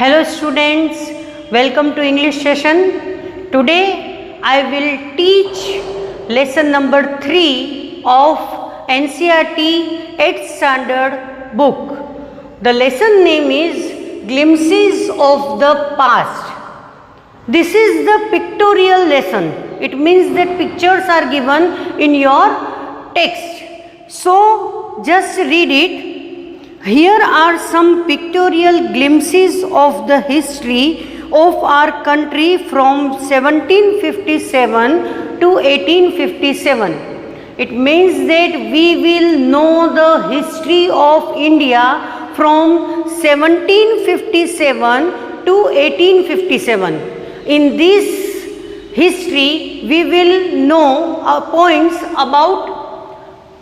Hello students, welcome to English session. Today I will teach lesson number 3 of NCERT 8th standard book. The lesson name is Glimpses of the Past. This is the pictorial lesson. It means that pictures are given in your text. So just read it. Here are some pictorial glimpses of the history of our country from 1757 to 1857. It means that we will know the history of India from 1757 to 1857. In this history, we will know points about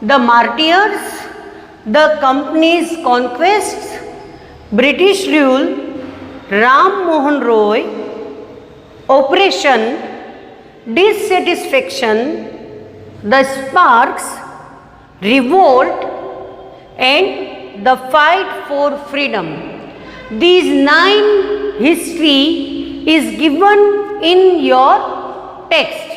the martyrs, the company's conquests, British rule, Ram Mohan Roy, operation, dissatisfaction, the sparks, revolt, and the fight for freedom. These 9 history is given in your text.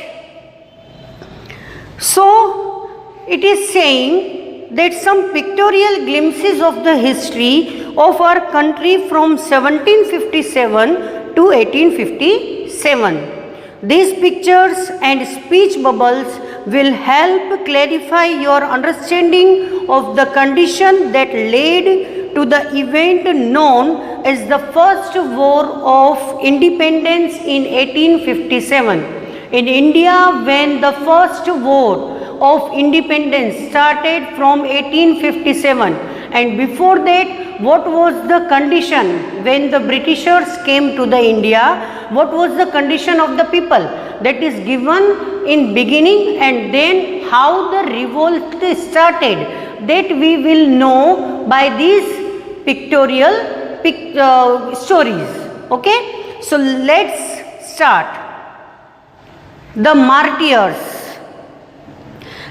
So it is saying that some pictorial glimpses of the history of our country from 1757 to 1857. These pictures and speech bubbles will help clarify your understanding of the condition that led to the event known as the First War of Independence in 1857. In India, when the First War of Independence started from 1857, and before that, what was the condition when the Britishers came to the India? What was the condition of the people? That is given in beginning, and then how the revolt started. That we will know by these pictorial stories. Okay, so let's start. The martyrs.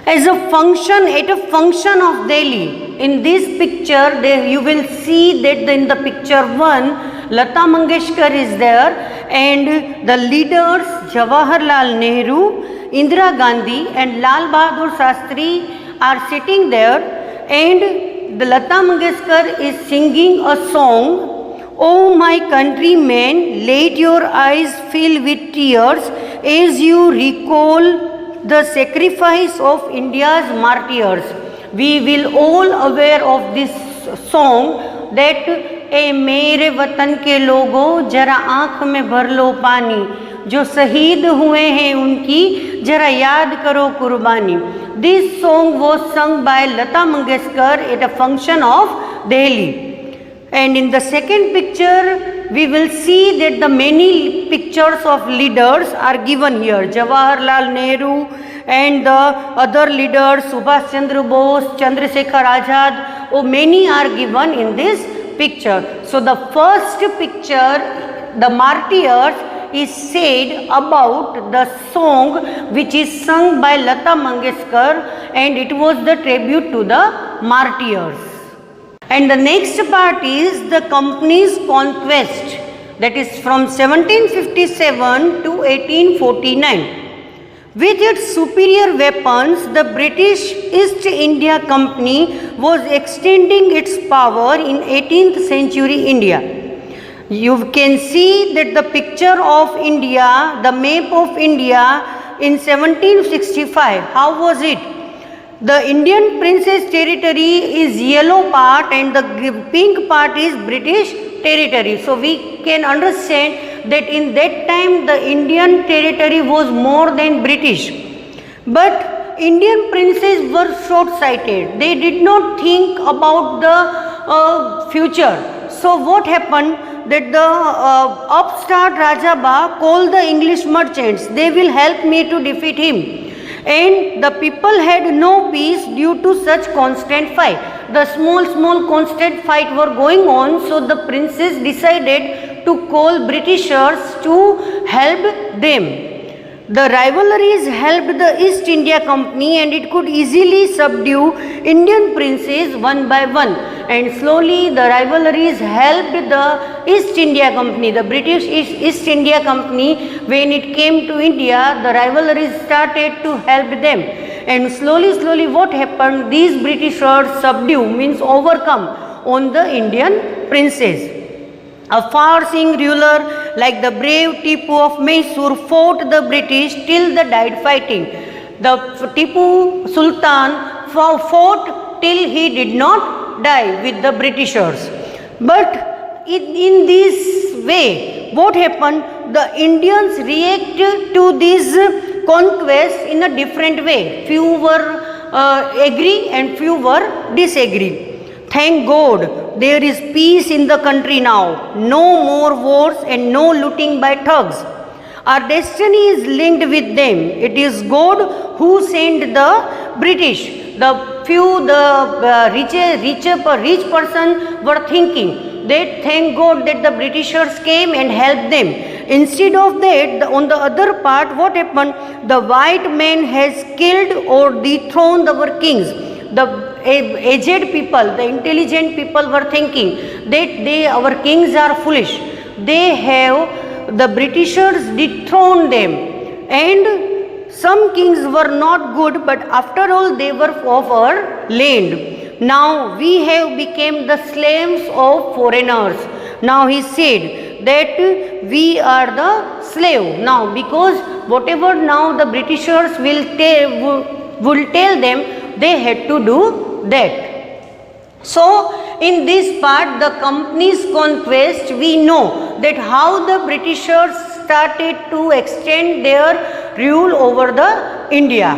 As a function, at a function of Delhi, in this picture you will see that in the picture 1, Lata Mangeshkar is there, and the leaders Jawaharlal Nehru, Indira Gandhi and Lal Bahadur Shastri are sitting there, and the Lata Mangeshkar is singing a song, "Oh my countrymen, let your eyes fill with tears as you recall the sacrifice of India's martyrs." We will all aware of this song that ए मेरे वतन के लोगों जरा आँख में भर लो पानी, जो शहीद हुए हैं उनकी जरा याद करो कुर्बानी. This song was sung by Lata Mangeshkar at a function of Delhi. And in the second picture, we will see that the many pictures of leaders are given here. Jawaharlal Nehru and the other leaders, Subhash Chandra Bose, Chandrasekhar Azad, many are given in this picture. So the first picture, the martyrs, is said about the song which is sung by Lata Mangeshkar, and it was the tribute to the martyrs. And the next part is the company's conquest, that is from 1757 to 1849. With its superior weapons, the British East India Company was extending its power in 18th century India. You can see that the picture of India, the map of India in 1765, how was it? The Indian Princess territory is yellow part and the pink part is British territory. So we can understand that in that time the Indian territory was more than British. But Indian princes were short-sighted. They did not think about the future. So what happened? That the upstart Rajaba called the English merchants. They will help me to defeat him. And the people had no peace due to such constant fight. The small constant fight were going on, so the princes decided to call Britishers to help them. The rivalries helped the East India Company and it could easily subdue Indian princes one by one. And slowly the rivalries helped the East India Company, the British East India Company, when it came to India, the rivalries started to help them. And slowly what happened? These Britishers subdue, means overcome on the Indian princes. A far-seeing ruler like the brave Tipu of Mysore fought the British till the died fighting. The Tipu Sultan fought till he did not die with the Britishers. But in this way, what happened? The Indians reacted to this conquest in a different way. Few were agree and few were disagree. Thank God there is peace in the country now. No more wars and no looting by thugs. Our destiny is linked with them. It is God who sent the British. The few, rich person were thinking that thank God that the Britishers came and helped them. Instead of that, on the other part, what happened? The white man has killed or dethroned our kings. The aged people, the intelligent people were thinking that our kings are foolish. The Britishers dethroned them, and some kings were not good, but after all they were of our land. Now we have become the slaves of foreigners. Now he said that we are the slave now, because whatever now the Britishers will tell them, they had to do that. So in this part, the company's conquest, we know that how the Britishers started to extend their rule over the India.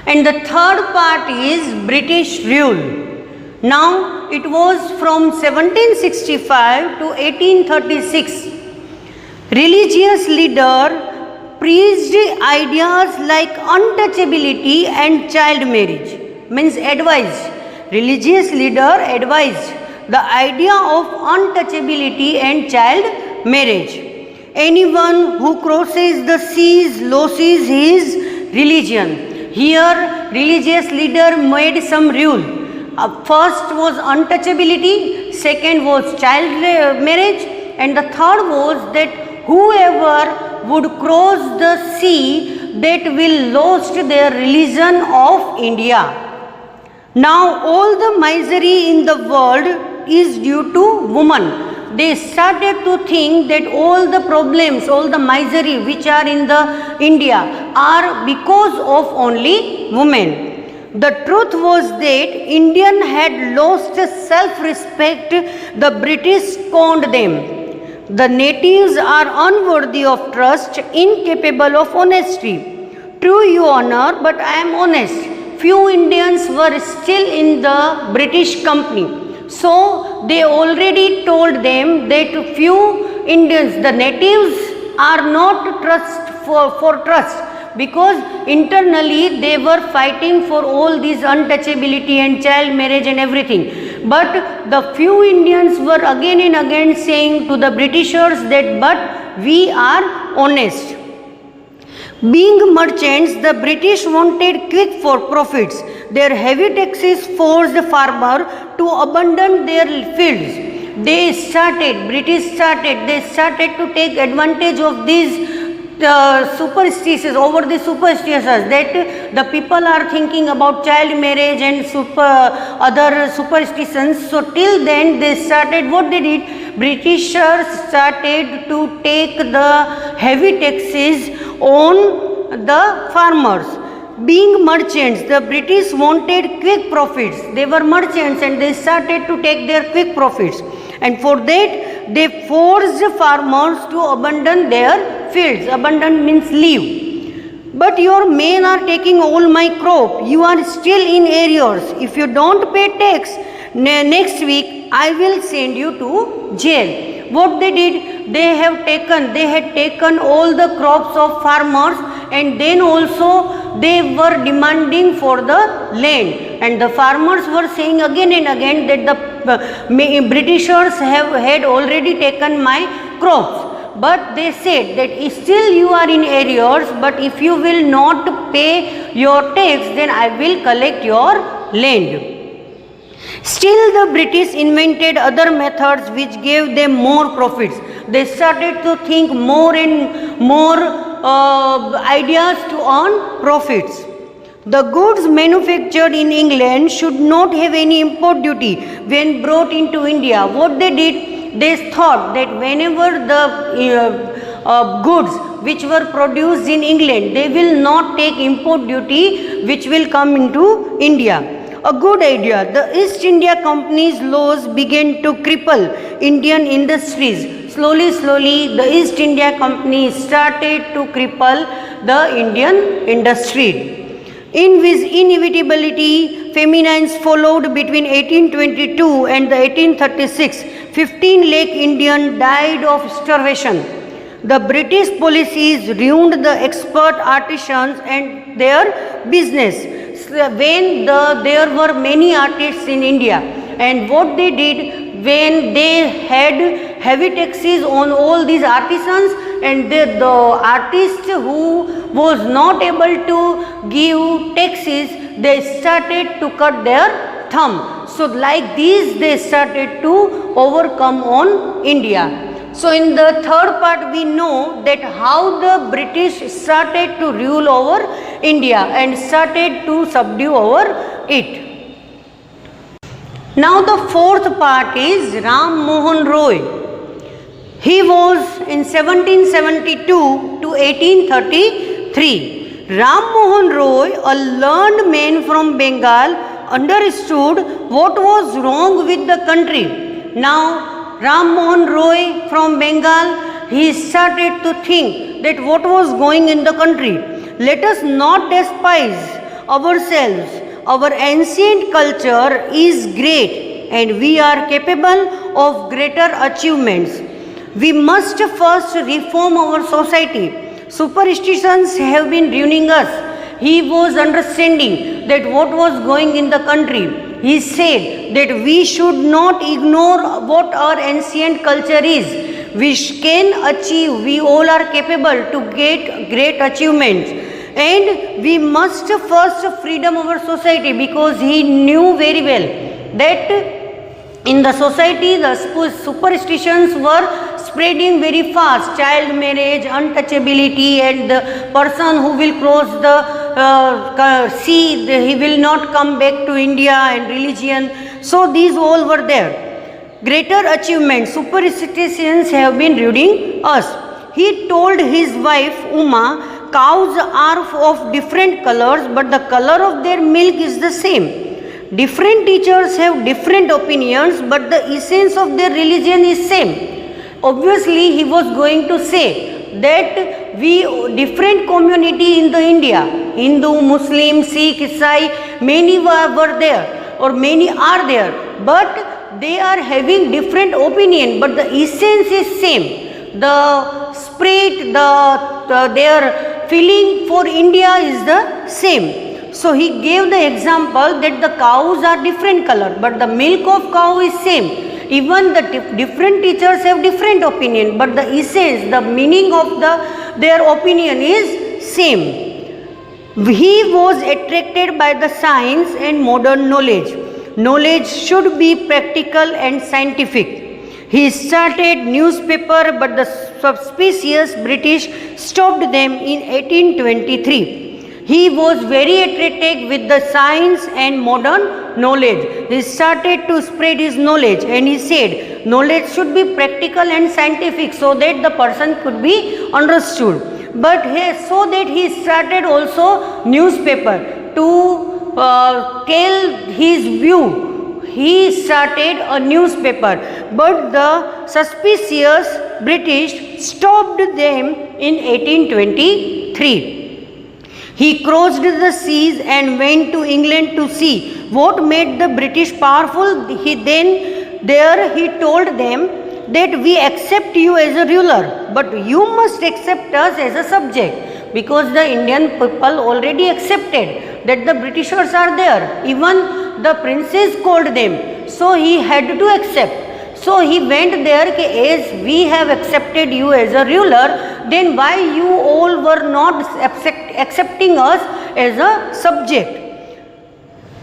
And the third part is British rule. Now it was from 1765 to 1836. Religious leader preached ideas like untouchability and child marriage, means advised. Religious leader advised the idea of untouchability and child marriage. Anyone who crosses the seas loses his religion. Here religious leader made some rule. First was untouchability, second was child marriage, and the third was that whoever would cross the sea, that will lose their religion of India. Now all the misery in the world is due to woman. They started to think that all the problems, all the misery which are in the India are because of only women. The truth was that Indian had lost self-respect. The British scorned them. The natives are unworthy of trust, incapable of honesty. True, you honor, but I am honest. Few Indians were still in the British company. So they already told them that few Indians, the natives, are not for trust, because internally they were fighting for all these untouchability and child marriage and everything. But the few Indians were again and again saying to the Britishers that but we are honest. Being merchants, the British wanted quick for profits. Their heavy taxes forced the farmer to abandon their fields. They started to take advantage of these superstitions, over the superstitions, that the people are thinking about child marriage and other superstitions. So till then they started, what they did, Britishers started to take the heavy taxes on the farmers. Being merchants, the British wanted quick profits. They were merchants and they started to take their quick profits. And for that, they forced farmers to abandon their fields. Abandon means leave. But your men are taking all my crop. You are still in arrears. If you don't pay tax, next week I will send you to jail. What they did, they had taken all the crops of farmers, and then also they were demanding for the land. And the farmers were saying again and again that the Britishers had already taken my crops. but they said that still you are in arrears, but if you will not pay your tax, then I will collect your land. Still the British invented other methods which gave them more profits. They started to think more and more ideas to earn profits. The goods manufactured in England should not have any import duty when brought into India. What they did, they thought that whenever the goods which were produced in England, they will not take import duty which will come into India. A good idea. The East India Company's laws began to cripple Indian industries. Slowly, the East India Company started to cripple the Indian industry. Inevitability, famines followed between 1822 and the 1836. 15 lakh Indians died of starvation. The British policies ruined the expert artisans and their business. When there were many artists in India, and what they did, when they had heavy taxes on all these artisans, and the artist who was not able to give taxes, they started to cut their thumb. So like this they started to overcome on India. So in the third part we know that how the British started to rule over India and started to subdue over it. Now the fourth part is Ram Mohan Roy. He was in 1772 to 1833. Ram Mohan Roy, a learned man from Bengal, understood what was wrong with the country. Now Ram Mohan Roy from Bengal, he started to think that what was going in the country. Let us not despise ourselves. Our ancient culture is great and we are capable of greater achievements. We must first reform our society. Superstitions have been ruining us. He was understanding that what was going in the country. He said that we should not ignore what our ancient culture is. We can achieve, we all are capable to get great achievements. And we must first freedom our society, because he knew very well that in the society the superstitions were spreading very fast. Child marriage, untouchability, and the person who will cross the sea, he will not come back to India, and religion. So these all were there. Greater achievements, superstitions have been ruining us. He told his wife Uma, cows are of different colors, but the color of their milk is the same. Different teachers have different opinions, but the essence of their religion is same. Obviously, he was going to say that we different community in the India, Hindu, Muslim, Sikh, Isai, many were there or many are there, but they are having different opinion, but the essence is same. The spirit, their feeling for India is the same. So he gave the example that the cows are different color, but the milk of cow is same. Even the different teachers have different opinion, but the essence, the meaning of their opinion is same. He was attracted by the science and modern knowledge. Knowledge should be practical and scientific. He started newspaper, but the suspicious British stopped them in 1823. He was very attracted with the science and modern knowledge. He started to spread his knowledge, and he said knowledge should be practical and scientific so that the person could be understood. But so that he started also newspaper to tell his view. He started a newspaper, but the suspicious British stopped them in 1823. He crossed the seas and went to England to see what made the British powerful. He told them that we accept you as a ruler, but you must accept us as a subject, because the Indian people already accepted that the Britishers are there. Even the princes called them, so he had to accept. So he went there कि as we have accepted you as a ruler, then why you all were not accepting us as a subject?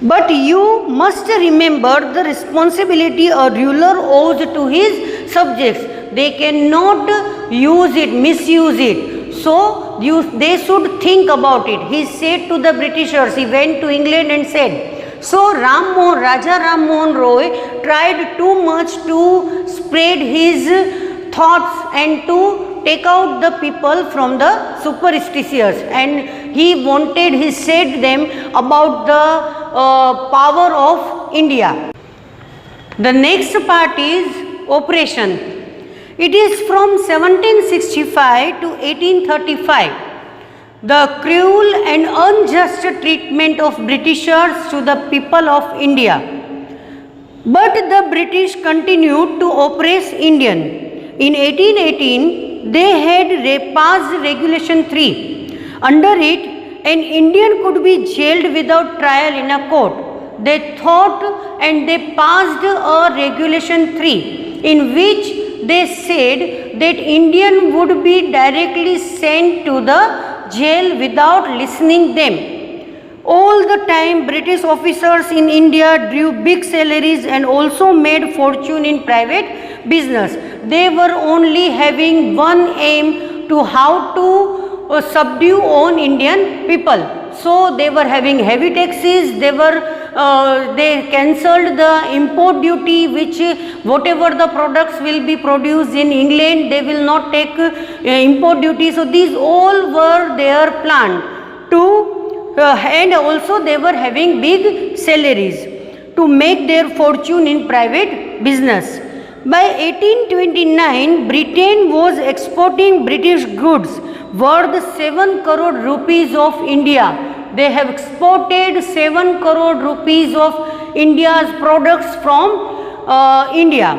But you must remember the responsibility a ruler owes to his subjects. They cannot use it, misuse it. So they should think about it. He said to the Britishers, he went to England and said. So Raja Ram Mohan Roy tried too much to spread his thoughts and to take out the people from the superstitious, and he said them about the power of India. The next part is oppression. It is from 1765 to 1835. The cruel and unjust treatment of Britishers to the people of India. But the British continued to oppress Indian. In 1818, they had passed Regulation 3. Under it, an Indian could be jailed without trial in a court. They thought and they passed a Regulation 3 in which they said that Indian would be directly sent to the jail without listening them. All the time British officers in India drew big salaries and also made fortune in private business. They were only having one aim, to how to subdue on Indian people. So they were having heavy taxes. They cancelled the import duty, which whatever the products will be produced in England, they will not take import duty. So these all were their plan to and also they were having big salaries to make their fortune in private business. By 1829, Britain was exporting British goods worth 7 crore rupees of India. They have exported 7 crore rupees of India's products from India.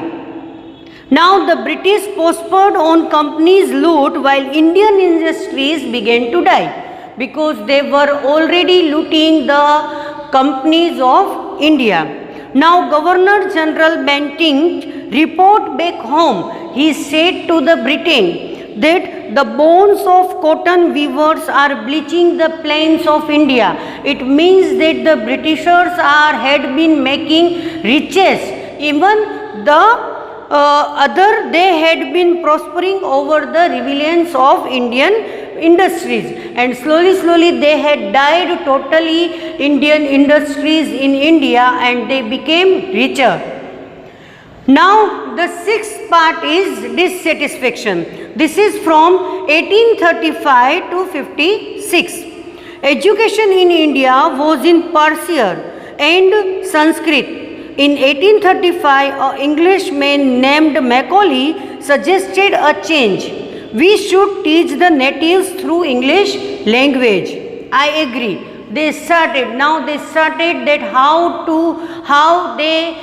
Now the British prospered on companies' loot while Indian industries began to die, because they were already looting the companies of India. Now Governor General Bentinck report back home. He said to the Britain that the bones of cotton weavers are bleaching the plains of India. It means that the Britishers had been making riches. Even the they had been prospering over the relevance of Indian industries, and slowly they had died totally Indian industries in India, and they became richer. Now the sixth part is dissatisfaction. This is from 1835 to 56. Education in India was in Persian and Sanskrit. In 1835, an Englishman named Macaulay suggested a change. We should teach the natives through English language. I agree. They started that how they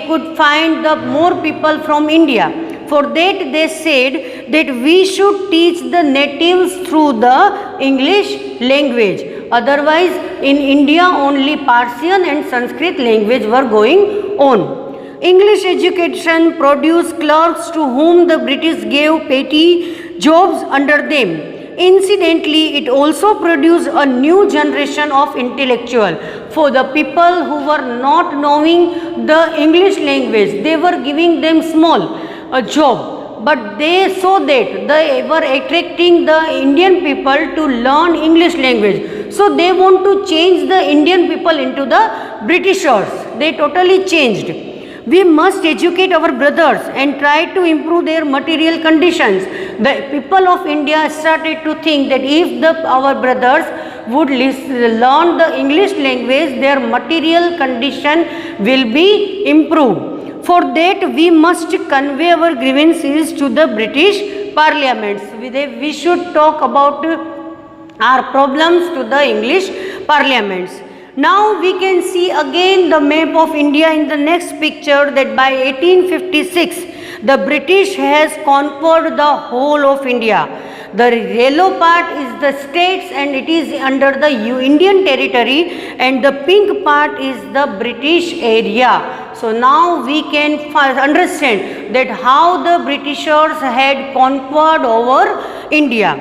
could find the more people from India. For that they said that we should teach the natives through the English language. Otherwise, in India only Persian and Sanskrit language were going on. English education produced clerks to whom the British gave petty jobs under them. Incidentally, it also produced a new generation of intellectual. For the people who were not knowing the English language, they were giving them small job, but they saw that they were attracting the Indian people to learn English language. So they want to change the Indian people into the Britishers. They totally changed. We must educate our brothers and try to improve their material conditions. The people of India started to think that if our brothers would learn the English language, their material condition will be improved. For that, we must convey our grievances to the British parliaments. We should talk about our problems to the English parliaments. Now we can see again the map of India in the next picture, that by 1856 the British has conquered the whole of India. The yellow part is the states and it is under the Indian territory, and the pink part is the British area. So now we can understand that how the Britishers had conquered over India.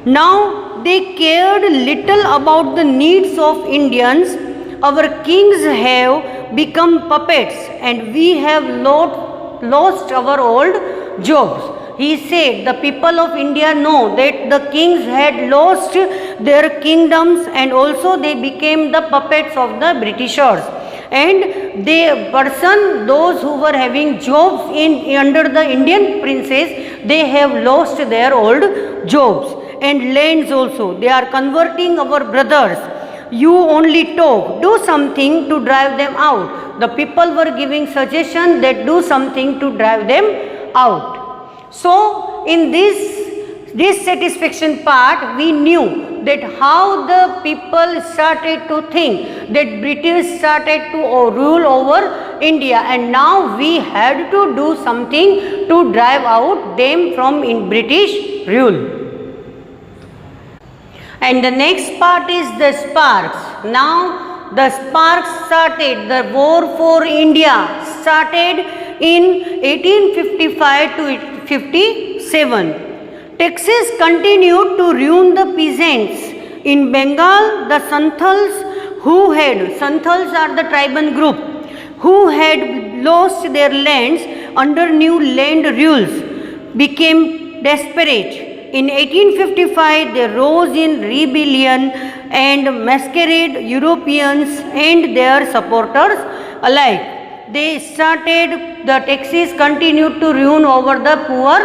Now they cared little about the needs of Indians. Our kings have become puppets and we have lost our old jobs. He said the people of India know that the kings had lost their kingdoms and also they became the puppets of the Britishers. And those who were having jobs under the Indian princes, they have lost their old jobs and lands also. They are converting our brothers. You only talk, do something to drive them out. The people were giving suggestion that do something to drive them out. So in this dissatisfaction part, we knew that how the people started to think that British started to rule over India, and now we had to do something to drive out them from British rule. And the next part is the sparks. Now the sparks started, the war for India started in 1855 to 57. Taxes continued to ruin the peasants. In Bengal, the Santals are the tribal group, who had lost their lands under new land rules, became desperate. In 1855, they rose in rebellion and massacred Europeans and their supporters alike. They started, the taxes continued to ruin over the poor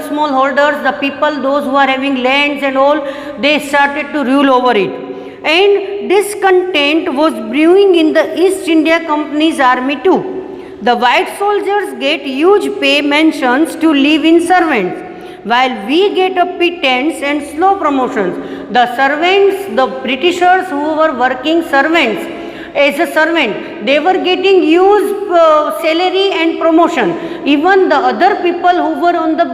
small holders, the people, those who are having lands and all, they started to rule over it. And discontent was brewing in the East India Company's army too. The white soldiers get huge pay pensions to live in servants, while we get a pittance and slow promotions. The servants, the Britishers who were working servants, as a servant, they were getting huge salary and promotion. Even the other people who were on the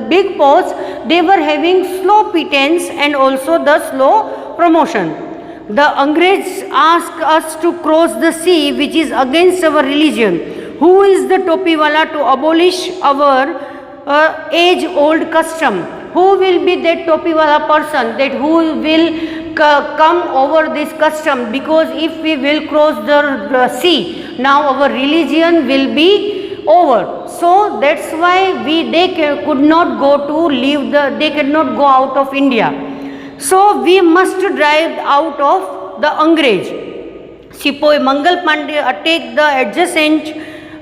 big posts, they were having slow pittance and also the slow promotion. The Angrez asked us to cross the sea, which is against our religion. Who is the Topiwala to abolish our age-old custom? Who will be that Topiwala person, that who will come over this custom? Because if we will cross the sea, now our religion will be over. So that's why they could not go to they cannot go out of India. So we must drive out of the Angrez. Sepoy Mangal Pandey attacked the adjacent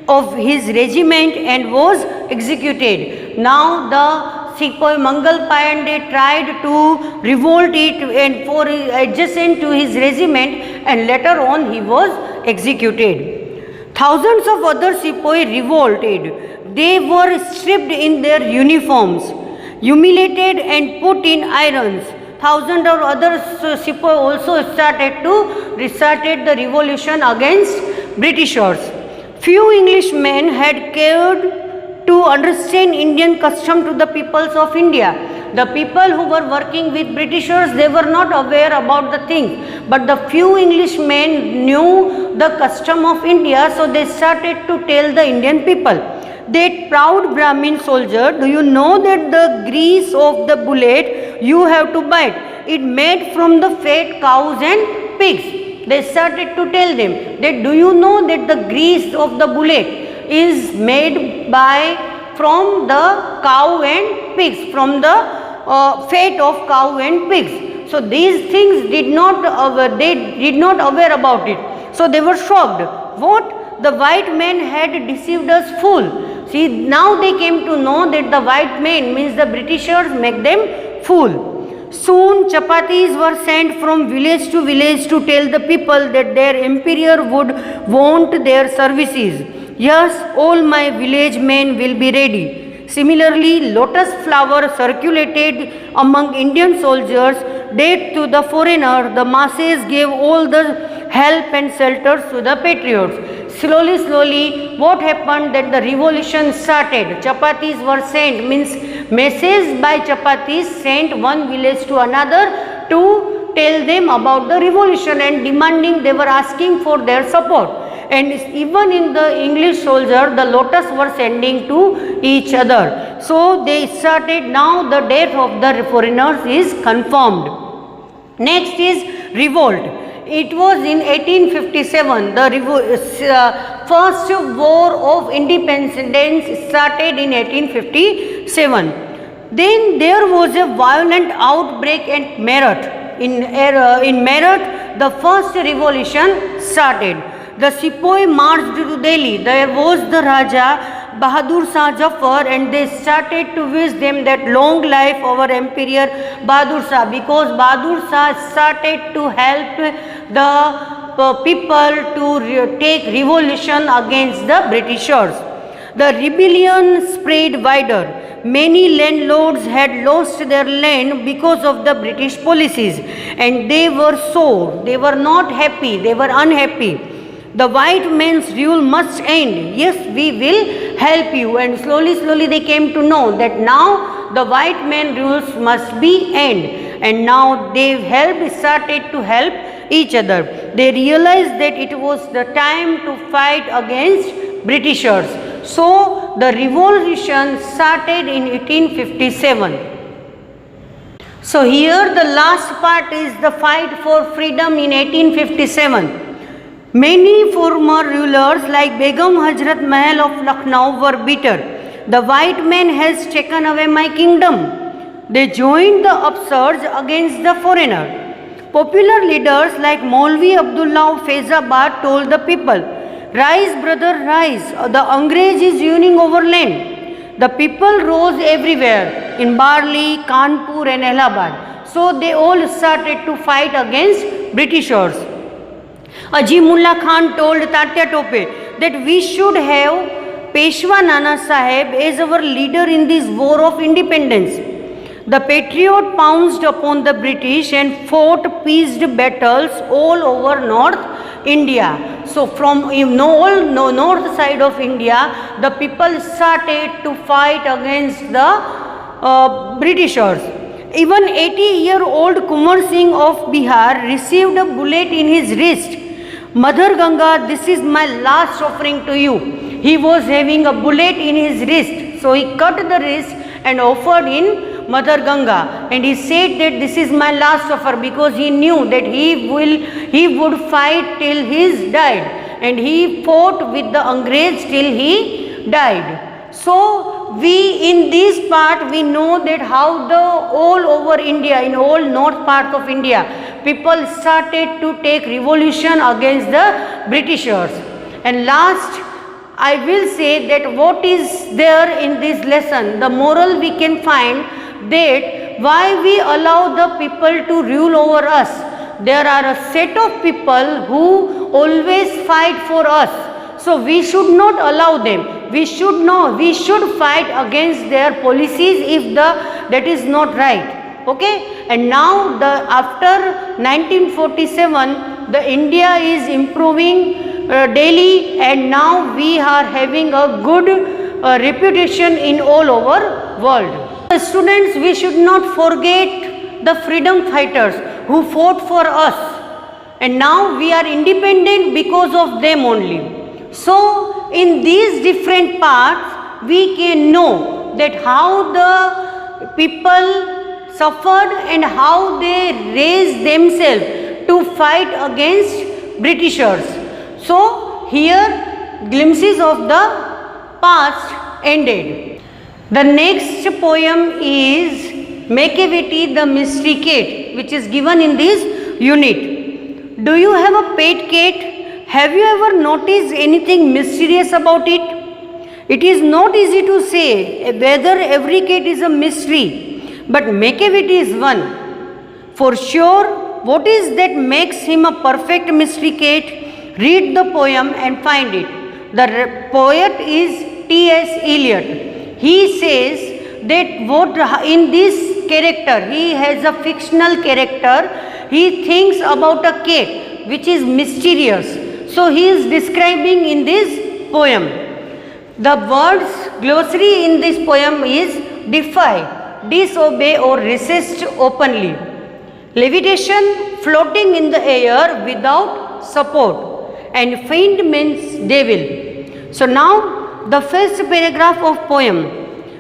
of his regiment and was executed. Now the Sepoy Mangal Pandey tried to revolt it and for adjacent to his regiment, and later on he was executed. Thousands of other Sepoy revolted. They were stripped in their uniforms, humiliated and put in irons. Thousands of other Sepoy also started the revolution against Britishers. Few Englishmen had cared to understand Indian custom to the peoples of India. The people who were working with Britishers, they were not aware about the thing. But the few Englishmen knew the custom of India, so they started to tell the Indian people. That proud Brahmin soldier, do you know that the grease of the bullet you have to bite? It made from the fat cows and pigs. They started to tell them that do you know that the grease of the bullet is made from the cow and pigs, from the fat of cow and pigs. So these things they did not aware about it. So they were shocked. What? The white man had deceived us fool. See, now they came to know that the white man means the Britishers make them fool. Soon chapatis were sent from village to village to tell the people that their emperor would want their services. Yes, all my village men will be ready. Similarly, lotus flower circulated among Indian soldiers, that to the foreigner the masses gave all the help and shelters to the patriots. slowly, what happened that the revolution started. Chapatis were sent, means message by chapatis sent one village to another to tell them about the revolution and demanding, they were asking for their support. And even in the English soldier, the lotus were sending to each other. So they started, now the death of the foreigners is confirmed. Next is revolt. It was in 1857, the first war of independence started in 1857. Then there was a violent outbreak at Meerut. In Meerut, the first revolution started. The Sepoy marched to Delhi. There was the Raja Bahadur Shah Jafar, and they started to wish them that long life our Emperor Bahadur Shah, because Bahadur Shah started to help the people to take revolution against the Britishers. The rebellion spread wider. Many landlords had lost their land because of the British policies, and they were sore. They were not happy. They were unhappy. The white man's rule must end. Yes, we will help you. And slowly they came to know that now the white man rules must be end. And now they started to help each other. They realized that it was the time to fight against Britishers. So the revolution started in 1857. So here the last part is the fight for freedom in 1857. Many former rulers like Begum Hazrat Mahal of Lucknow were bitter. The white man has taken away my kingdom. They joined the upsurge against the foreigner. Popular leaders like Maulvi Abdullah of Faizabad told the people, "Rise, brother, rise. The Angrez is winning over land." The people rose everywhere in Barli, Kanpur and Allahabad. So they all started to fight against Britishers. Ajimullah Khan told Tatya Tope that we should have Peshwa Nana Sahib as our leader in this war of independence. The patriot pounced upon the British and fought peaceful battles all over North India. So from north side of India, the people started to fight against the Britishers. Even 80-year-old Kumar Singh of Bihar received a bullet in his wrist. Mother Ganga, this is my last offering to you. He was having a bullet in his wrist. So he cut the wrist and offered in Mother Ganga. And he said that this is my last offer, because he knew that he would fight till he died. And he fought with the Angrez till he died. So we in this part we know that how the all over India, in all north part of India, people started to take revolution against the Britishers. And last I will say that what is there in this lesson, the moral we can find that why we allow the people to rule over us. There are a set of people who always fight for us. So we should not allow them. We should fight against their policies if that is not right. Okay? And now after 1947, the India is improving daily, and now we are having a good reputation in all over world. Students, we should not forget the freedom fighters who fought for us, and now we are independent because of them only. So in these different parts we can know that how the people suffered and how they raised themselves to fight against Britishers. So here glimpses of the past ended. The next poem is Makavity the Mystery Cat, which is given in this unit. Do you have a pet cat? Have you ever noticed anything mysterious about it? It is not easy to say whether every cat is a mystery, but Makavity is one. For sure, what is that makes him a perfect mystery cat? Read the poem and find it. The poet is T.S. Eliot. He says that in this character, he has a fictional character. He thinks about a cat which is mysterious. So he is describing in this poem. The words glossary in this poem is defy, disobey or resist openly. Levitation, floating in the air without support, and fiend means devil. So now the first paragraph of poem.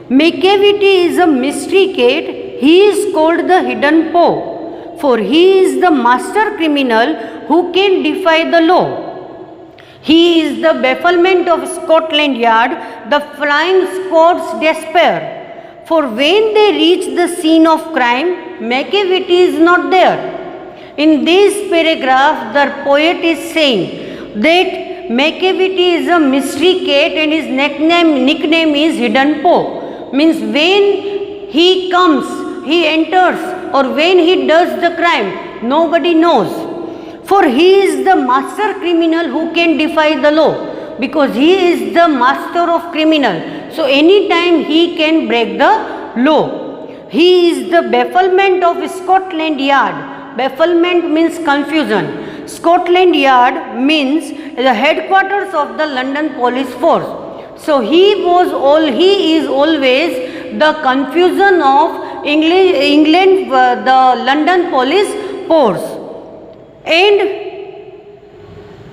Macavity is a mystery cat, he is called the hidden foe, for he is the master criminal who can defy the law. He is the bafflement of Scotland Yard, the flying squad's despair. For when they reach the scene of crime, Macavity is not there. In this paragraph, the poet is saying that Macavity is a mystery cat and his nickname is Hidden Foe. Means when he comes, he enters, or when he does the crime, nobody knows. For he is the master criminal who can defy the law, because he is the master of criminal. So anytime he can break the law. He is the bafflement of Scotland Yard. Bafflement means confusion. Scotland Yard means the headquarters of the London police force. So he is always the confusion of England, the London police force. And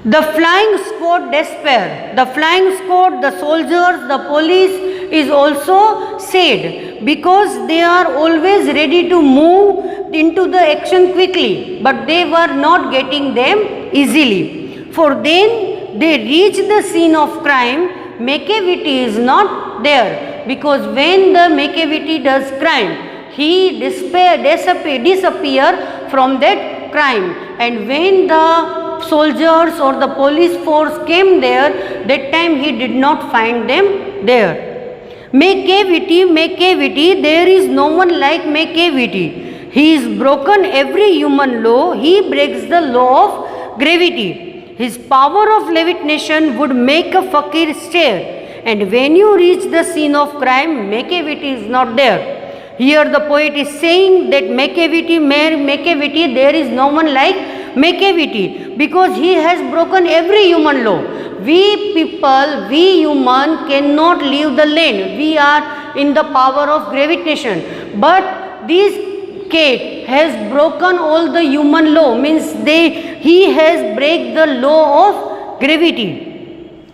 the flying squad despair. The flying squad, the soldiers, the police is also sad, because they are always ready to move into the action quickly, but they were not getting them easily. For then they reach the scene of crime, Macavity is not there, because when the Macavity does crime, he disappear from that crime. And when the soldiers or the police force came there, that time he did not find them there. Macavity, there is no one like Macavity. He is broken every human law, he breaks the law of gravity. His power of levitation would make a fakir stare, and when you reach the scene of crime, Macavity is not there. Here the poet is saying that Macavity, there is no one like Macavity, because he has broken every human law. We people, we human cannot leave the land. We are in the power of gravitation. But this cat has broken all the human law, means he has break the law of gravity.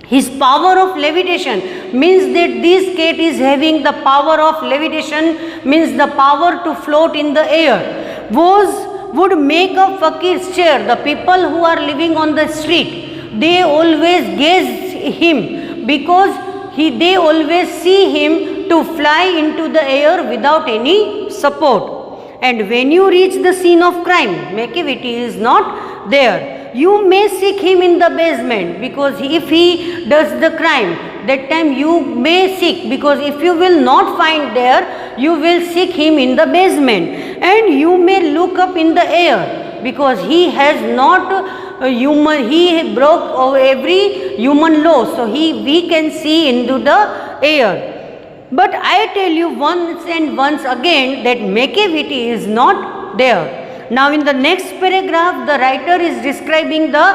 His power of levitation means that this cat is having the power of levitation, means the power to float in the air. Would make a fakir stare. The people who are living on the street, they always gaze him, because they always see him to fly into the air without any support. And when you reach the scene of crime, Macavity is not there. You may seek him in the basement, because if he does the crime, that time you may seek, because if you will not find there, you will seek him in the basement. And you may look up in the air, because he has not he broke every human law, so we can see into the air. But I tell you once again that Macavity is not there. Now in the next paragraph, the writer is describing the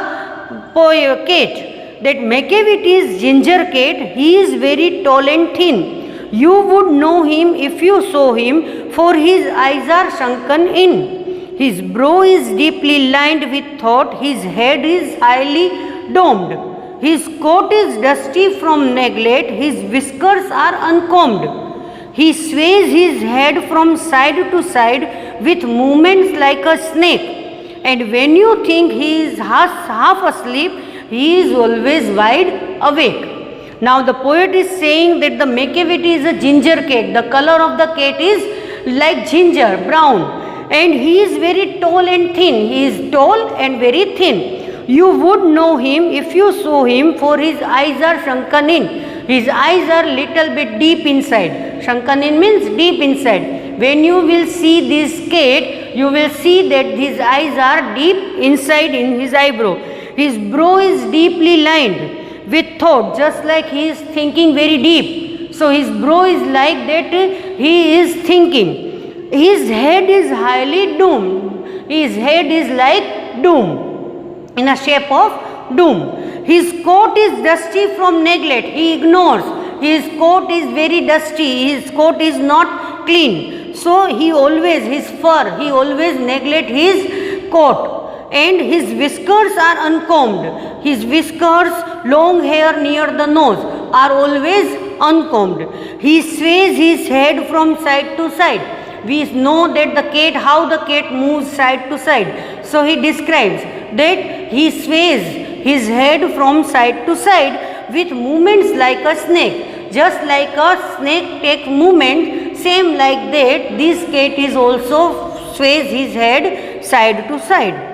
cat, that Macavity is ginger cat. He is very tall and thin. You would know him if you saw him, for his eyes are sunken in. His brow is deeply lined with thought, his head is highly domed. His coat is dusty from neglect, his whiskers are uncombed. He sways his head from side to side with movements like a snake. And when you think he is half asleep, he is always wide awake. Now the poet is saying that the Macavity is a ginger cat. The color of the cat is like ginger, brown. And he is very tall and thin. He is tall and very thin. You would know him if you saw him, for his eyes are shrunken in. His eyes are little bit deep inside. Shrunken in means deep inside. When you will see this cat, you will see that his eyes are deep inside in his eyebrow. His brow is deeply lined with thought, just like he is thinking very deep. So his brow is like that, he is thinking. His head is highly doomed. His head is like doom, in a shape of doom. His coat is dusty from neglect. He ignores. His coat is very dusty. His coat is not clean. So he always, his fur, he always neglect his coat. And his whiskers are uncombed. His whiskers, long hair near the nose, are always uncombed. He sways his head from side to side. We know that the cat, how the cat moves side to side. So he describes that he sways his head from side to side with movements like a snake. Just like a snake takes movement, same like that, this cat is also sways his head side to side.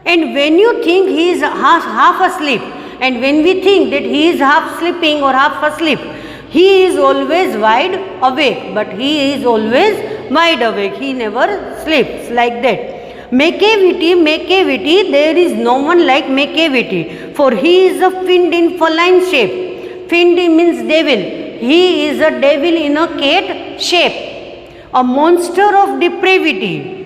And when you think he is half asleep, and when we think that he is half sleeping or half asleep, he is always wide awake, but he is always wide awake. He never sleeps like that. Macavity, there is no one like Macavity, for he is a fiend in feline shape. Fiend means devil. He is a devil in a cat shape, a monster of depravity.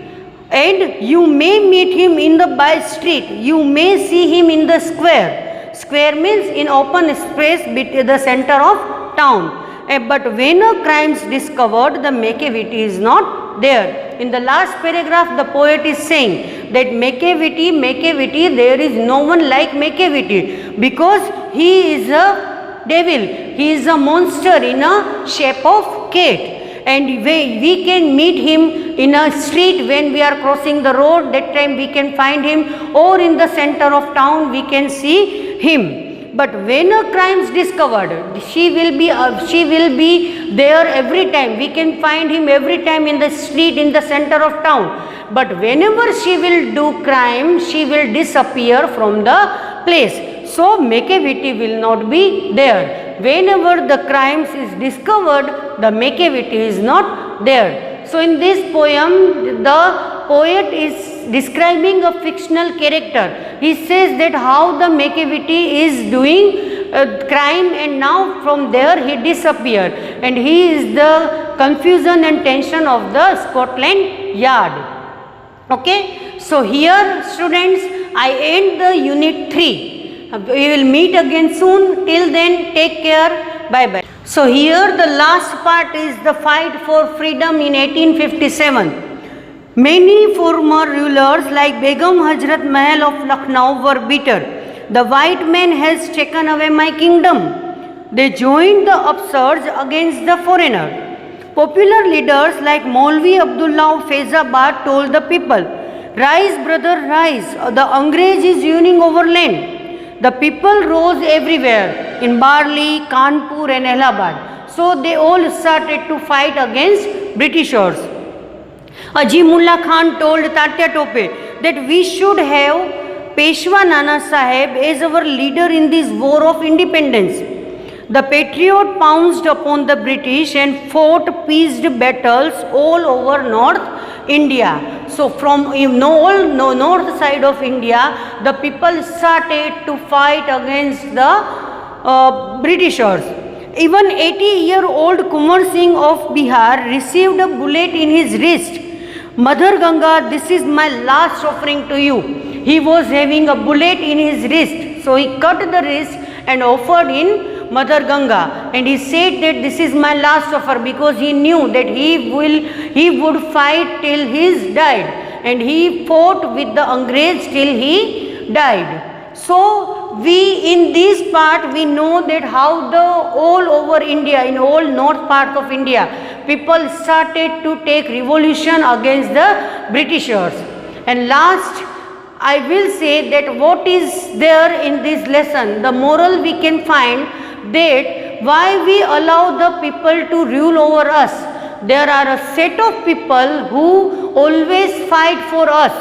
And you may meet him in the by street, you may see him in the square. Square means in open space between the center of town. But when a crime is discovered, the Macavity is not there. In the last paragraph, the poet is saying that Macavity, there is no one like Macavity, because he is a devil, he is a monster in a shape of cat. And we can meet him in a street when we are crossing the road, that time we can find him, or in the center of town we can see him. But when a crime is discovered, she will be there every time. We can find him every time in the street, in the center of town. But whenever she will do crime, she will disappear from the place. So Macavity will not be there. Whenever the crimes is discovered, the Macavity is not there. So in this poem, the poet is describing a fictional character. He says that how the Macavity is doing crime, and now from there he disappeared, and he is the confusion and tension of the Scotland Yard. Okay, so here students, I end the unit 3. We will meet again soon. Till then, take care. Bye bye. So here the last part is the fight for freedom in 1857. Many former rulers like Begum Hazrat Mahal of Lucknow were bitter. The white man has taken away my kingdom. They joined the upsurge against the foreigner. Popular leaders like Maulvi Abdullah of Faizabad told the people, "Rise, brother, rise. The Angrez is winning over land." The people rose everywhere in Barli, Kanpur and Allahabad. So they all started to fight against Britishers. Ajimullah Khan told Tatya Tope that we should have Peshwa Nana Sahib as our leader in this war of independence. The patriot pounced upon the British and fought peace battles all over North India. So from all north side of India, the people started to fight against the Britishers. Even 80-year-old Kumar Singh of Bihar received a bullet in his wrist. Mother Ganga, this is my last offering to you. He was having a bullet in his wrist, so he cut the wrist and offered in Mother Ganga, and he said that this is my last offer, because he knew that he would fight till he died, and he fought with the Angrez till he died. So we in this part we know that how the all over India, in all north part of India, people started to take revolution against the Britishers. And last, I will say that what is there in this lesson, the moral we can find that why we allow the people to rule over us. There are a set of people who always fight for us.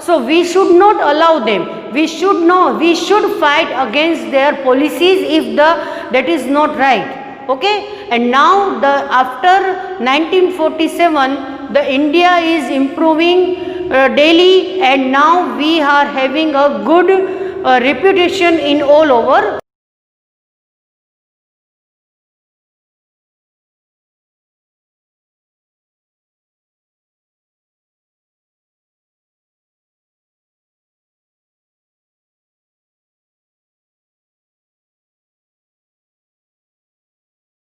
So we should not allow them. We should fight against their policies if that is not right. Okay, and now after 1947, the India is improving daily, and now we are having a good reputation in all over